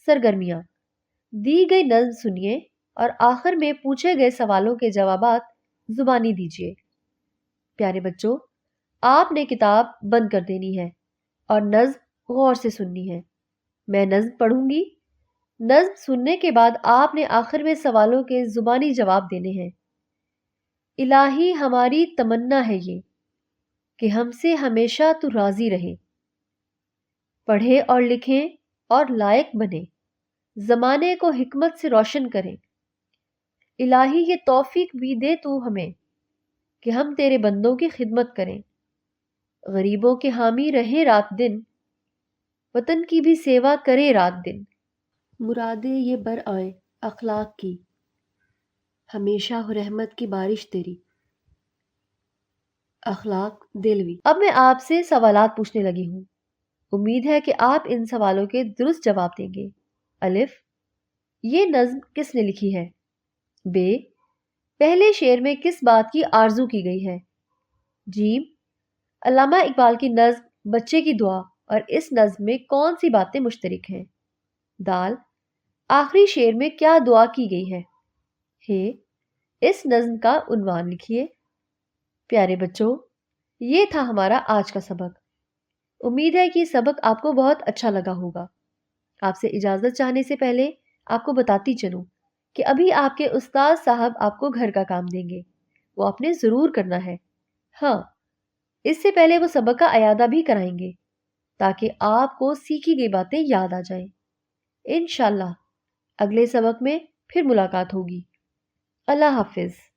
سرگرمیاں، دی گئی نظم سنیے اور آخر میں پوچھے گئے سوالوں کے جوابات زبانی دیجیے۔ پیارے بچوں، آپ نے کتاب بند کر دینی ہے اور نظم غور سے سننی ہے۔ میں نظم پڑھوں گی، نظم سننے کے بعد آپ نے آخر میں سوالوں کے زبانی جواب دینے ہیں۔ الہی ہماری تمنا ہے یہ کہ ہم سے ہمیشہ تو راضی رہے، پڑھے اور لکھیں اور لائق بنے، زمانے کو حکمت سے روشن کریں۔ الہی یہ توفیق بھی دے تو ہمیں کہ ہم تیرے بندوں کی خدمت کریں، غریبوں کے حامی رہیں رات دن، وطن کی بھی سیوا کرے رات دن۔ مرادیں یہ بر آئیں اخلاق کی، ہمیشہ ہو رحمت کی بارش تیری۔ اخلاق دلوی۔ اب میں آپ سے سوالات پوچھنے لگی ہوں، امید ہے کہ آپ ان سوالوں کے درست جواب دیں گے۔ الف، یہ نظم کس نے لکھی ہے؟ ب، پہلے شعر میں کس بات کی آرزو کی گئی ہے؟ جیم، علامہ اقبال کی نظم بچے کی دعا اور اس نظم میں کون سی باتیں مشترک ہیں؟ دال، آخری شعر میں کیا دعا کی گئی ہے؟ ہے، اس نظم کا عنوان لکھیے۔ پیارے بچوں، یہ تھا ہمارا آج کا سبق۔ امید ہے کہ یہ سبق آپ کو بہت اچھا لگا ہوگا۔ آپ سے اجازت چاہنے سے پہلے آپ کو بتاتی چلوں کہ ابھی آپ کے استاد صاحب آپ کو گھر کا کام دیں گے، وہ آپ نے ضرور کرنا ہے۔ ہاں، اس سے پہلے وہ سبق کا اعادہ بھی کرائیں گے تاکہ آپ کو سیکھی گئی باتیں یاد آ جائیں۔ انشاءاللہ اگلے سبق میں پھر ملاقات ہوگی۔ اللہ حافظ۔